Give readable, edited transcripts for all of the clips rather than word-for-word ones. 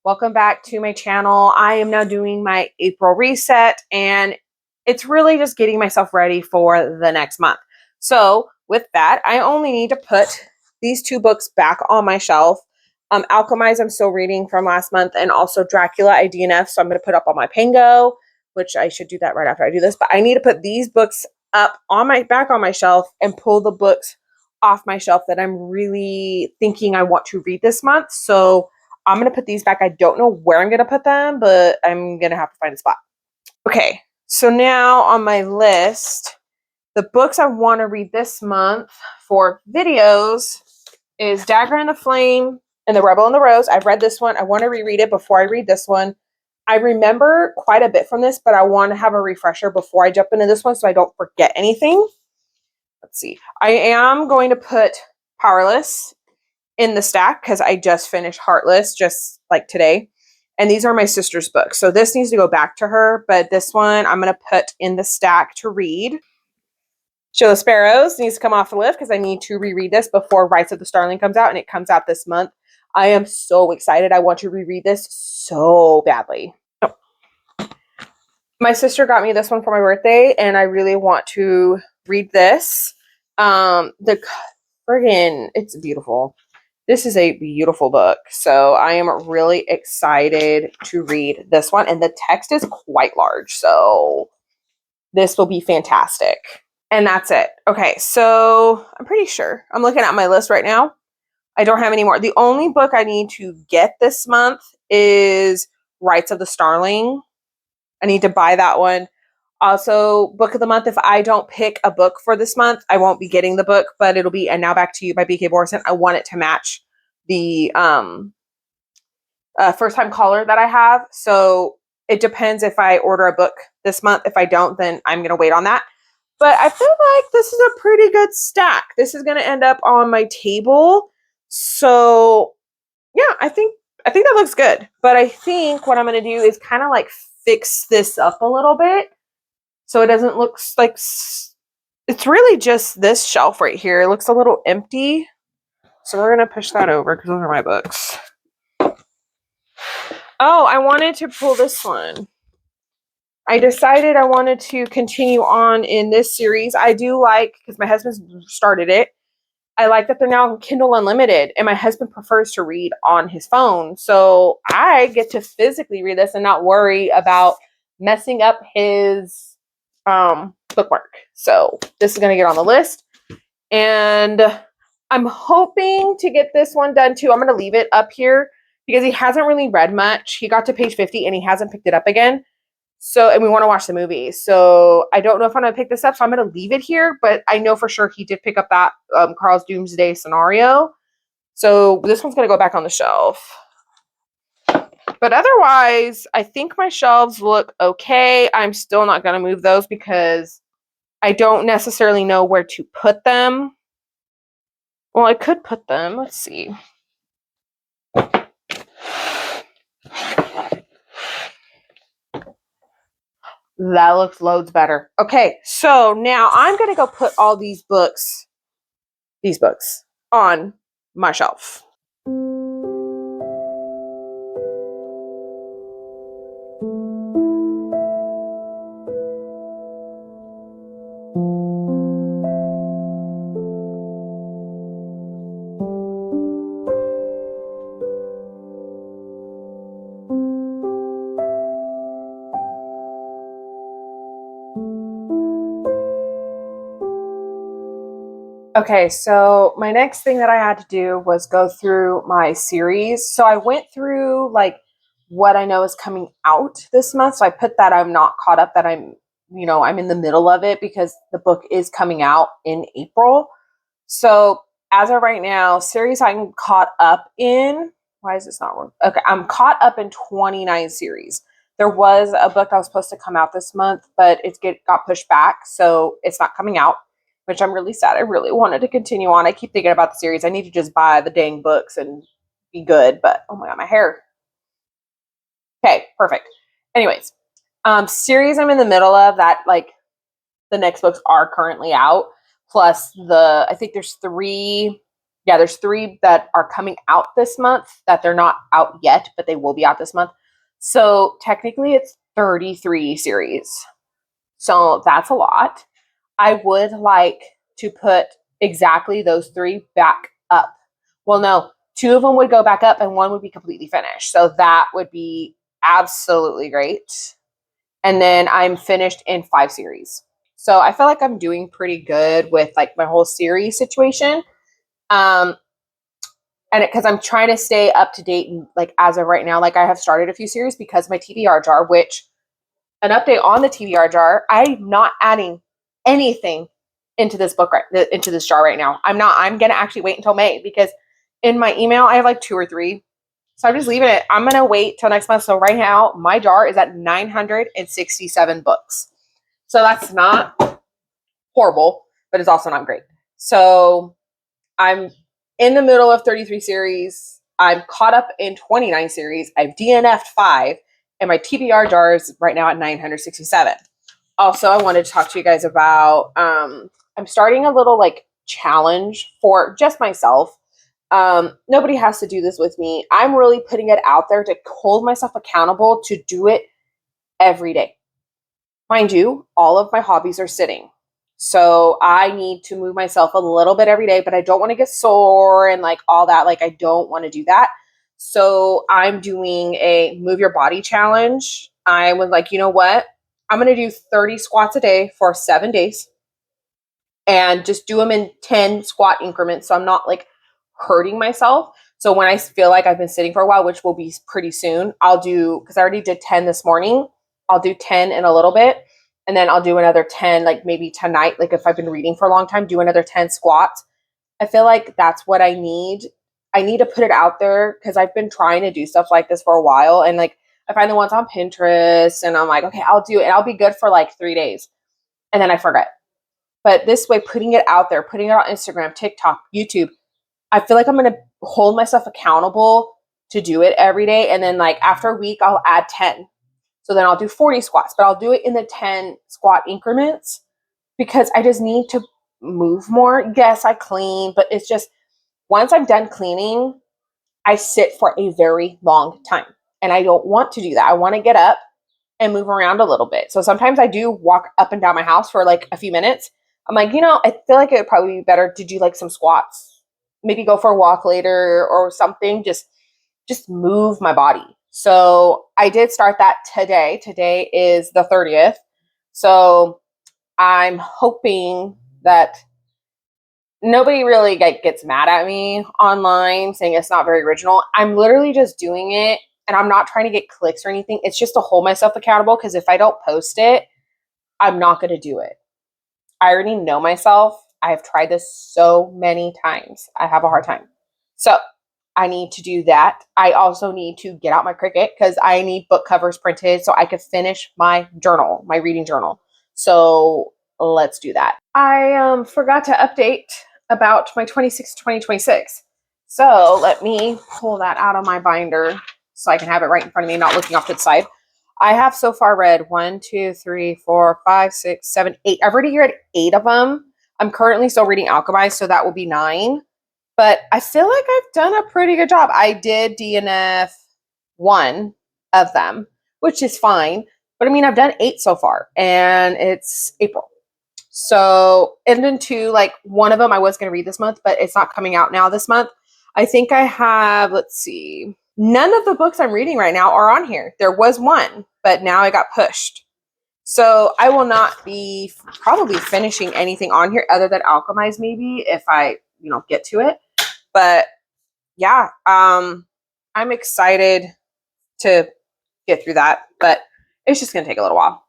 Welcome back to my channel. I am now doing my April reset, and it's really just getting myself ready for the next month. So with that, I only need to put these two books back on my shelf. Alchemize, I'm still reading from last month, and also Dracula, I DNF, so I'm going to put up on my Pango, which I should do that right after I do this, but I need to put these books up on my back on my shelf and pull the books off my shelf that I'm really thinking I want to read this month. So I'm going to put these back. I don't know where I'm going to put them, but I'm going to have to find a spot. Okay, so now on my list, the books I want to read this month for videos is Dagger and the Flame and The Rebel and the Rose. I've read this one. I want to reread it before I read this one. I remember quite a bit from this, but I want to have a refresher before I jump into this one so I don't forget anything. Let's see. I am going to put Powerless in the stack because I just finished Heartless just like today. And these are my sister's books. So this needs to go back to her, but this one I'm going to put in the stack to read. Show the Sparrows needs to come off the list because I need to reread this before Rights of the Starling comes out, and it comes out this month. I am so excited. I want to reread this so badly. Oh. My sister got me this one for my birthday, and I really want to read this. It's beautiful. This is a beautiful book, so I am really excited to read this one, and the text is quite large, so this will be fantastic. And that's it. Okay, so I'm pretty sure. I'm looking at my list right now. I don't have any more. The only book I need to get this month is Rights of the Starling. I need to buy that one. Also, book of the month, if I don't pick a book for this month, I won't be getting the book, but it'll be And Now Back to You by B.K. Borison. I want it to match the first time caller that I have. So it depends if I order a book this month. If I don't, then I'm going to wait on that. But I feel like this is a pretty good stack. This is going to end up on my table. So yeah, I think that looks good. But I think what I'm going to do is kind of like fix this up a little bit so it doesn't look like it's really just this shelf right here. It looks a little empty. So we're going to push that over because those are my books. Oh, I wanted to pull this one. I decided I wanted to continue on in this series. I do like, because my husband started it, I like that they're now Kindle Unlimited, and my husband prefers to read on his phone. So I get to physically read this and not worry about messing up his bookmark. So this is going to get on the list. And I'm hoping to get this one done too. I'm going to leave it up here because he hasn't really read much. He got to page 50 and he hasn't picked it up again. So, and we want to watch the movie. So I don't know if I'm going to pick this up. So I'm going to leave it here, but I know for sure he did pick up that Carl's Doomsday Scenario. So this one's going to go back on the shelf. But otherwise, I think my shelves look okay. I'm still not going to move those because I don't necessarily know where to put them. Well, I could put them. Let's see. That looks loads better. Okay, so now I'm going to go put all these books on my shelf. Okay, so my next thing that I had to do was go through my series. So I went through like what I know is coming out this month. So I put that I'm not caught up, that I'm in the middle of it because the book is coming out in April. So as of right now, series I'm caught up in. Why is this not working? Okay, I'm caught up in 29 series. There was a book that was supposed to come out this month, but got pushed back, so it's not coming out, which I'm really sad. I really wanted to continue on. I keep thinking about the series. I need to just buy the dang books and be good, but oh my god, my hair. Okay, perfect. Anyways, series I'm in the middle of that, like the next books are currently out. Plus I think there's 3 Yeah, there's 3 that are coming out this month that they're not out yet, but they will be out this month. So technically it's 33 series. So that's a lot. I would like to put exactly those 3 back up. Well, no, 2 of them would go back up and 1 would be completely finished. So that would be absolutely great. And then I'm finished in 5 series. So I feel like I'm doing pretty good with like my whole series situation. And because I'm trying to stay up to date, and like as of right now, like I have started a few series because my TBR jar, which an update on the TBR jar, I'm not adding anything into this book into this jar right now. I'm gonna actually wait until May because in my email I have like 2 or 3. So I'm just leaving it. I'm gonna wait till next month. So right now my jar is at 967 books. So that's not horrible, but it's also not great. So I'm in the middle of 33 series. I'm caught up in 29 series. I've DNF'd 5, and my TBR jar is right now at 967. Also, I wanted to talk to you guys about I'm starting a little like challenge for just myself. Nobody has to do this with me. I'm really putting it out there to hold myself accountable to do it every day. Mind you, all of my hobbies are sitting. So I need to move myself a little bit every day, but I don't want to get sore and like all that. Like I don't want to do that. So I'm doing a move your body challenge. I was like, you know what? I'm going to do 30 squats a day for 7 days and just do them in 10 squat increments. So I'm not like hurting myself. So when I feel like I've been sitting for a while, which will be pretty soon, I'll do, because I already did 10 this morning, I'll do 10 in a little bit. And then I'll do another 10, like maybe tonight. Like if I've been reading for a long time, do another 10 squats. I feel like that's what I need. I need to put it out there because I've been trying to do stuff like this for a while. And like I find the ones on Pinterest and I'm like, okay, I'll do it. And I'll be good for like 3 days. And then I forget. But this way, putting it out there, putting it on Instagram, TikTok, YouTube, I feel like I'm going to hold myself accountable to do it every day. And then like after a week, I'll add 10. So then I'll do 40 squats, but I'll do it in the 10 squat increments because I just need to move more. Yes, I clean, but it's just once I'm done cleaning, I sit for a very long time. And I don't want to do that. I want to get up and move around a little bit. So sometimes I do walk up and down my house for like a few minutes. I'm like, I feel like it would probably be better to do like some squats, maybe go for a walk later or something, just move my body. So I did start that today. Today is the 30th. So I'm hoping that nobody really gets mad at me online saying it's not very original. I'm literally just doing it and I'm not trying to get clicks or anything. It's just to hold myself accountable because if I don't post it, I'm not going to do it. I already know myself. I have tried this so many times. I have a hard time. So I need to do that. I also need to get out my Cricut because I need book covers printed so I could finish my journal, my reading journal. So let's do that. I forgot to update about my 2026. So let me pull that out of my binder so I can have it right in front of me, not looking off to the side. I have so far read 1, 2, 3, 4, 5, 6, 7, 8. I've already read 8 of them. I'm currently still reading Alchemized, so that will be 9. But I feel like I've done a pretty good job. I did DNF 1 of them, which is fine. But I mean, I've done 8 so far, and it's April. So, and then 2, like one of them I was going to read this month, but it's not coming out now this month. I think I have, let's see, none of the books I'm reading right now are on here. There was one, but now I got pushed. So I will not be probably finishing anything on here other than Alchemize maybe if I, get to it. But yeah, I'm excited to get through that, but it's just going to take a little while.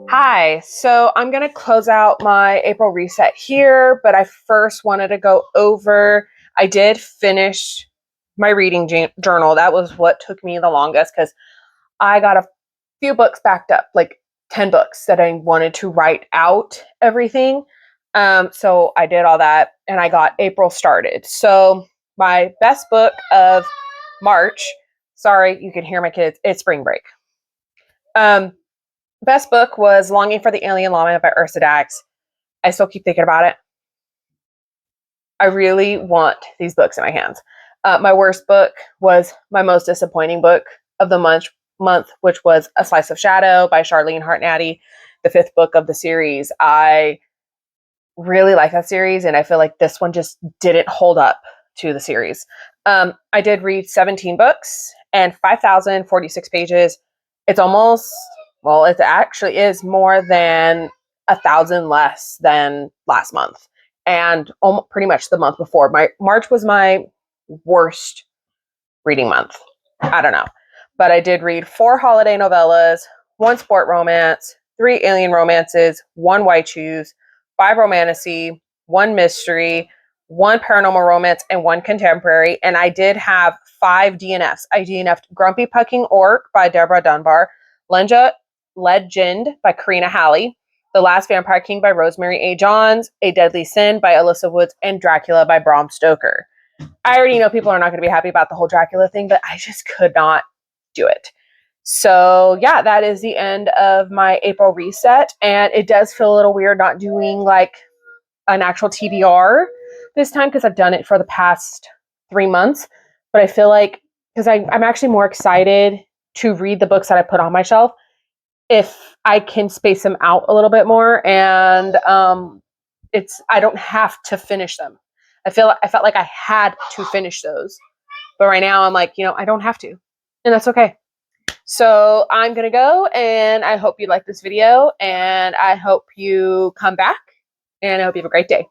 Hi, so I'm going to close out my April reset here, but I first wanted to go over, I did finish my reading journal. That was what took me the longest because I got a few books backed up, like 10 books that I wanted to write out everything. So I did all that and I got April started. So my best book of March, sorry, you can hear my kids. It's spring break. Best book was Longing for the Alien Llama by Ursa Dax. I still keep thinking about it. I really want these books in my hands. My worst book was my most disappointing book of the month, which was A Slice of Shadow by Charlene Hartnady, the 5th book of the series. I really like that series, and I feel like this one just didn't hold up to the series. I did read 17 books and 5,046 pages. It's almost, well, it actually is more than 1,000 less than last month, and almost pretty much the month before. My March was my worst reading month. I don't know, but I did read 4 holiday novellas, 1 sport romance, 3 alien romances, 1 white shoes, 5 romantasy, 1 mystery, 1 paranormal romance, and 1 contemporary. And I did have 5 DNFs. I DNF'd Grumpy Pucking Orc by Deborah Dunbar, Legend by Karina Halley, The Last Vampire King by Rosemary A. Johns, A Deadly Sin by Alyssa Woods, and Dracula by Bram Stoker. I already know people are not going to be happy about the whole Dracula thing, but I just could not do it. So yeah, that is the end of my April reset. And it does feel a little weird not doing like an actual TBR this time, because I've done it for the past 3 months. But I feel like, because I'm actually more excited to read the books that I put on my shelf if I can space them out a little bit more, and I don't have to finish them. I felt like I had to finish those, but right now I'm like, I don't have to, and that's okay. So I'm gonna go, and I hope you like this video, and I hope you come back, and I hope you have a great day.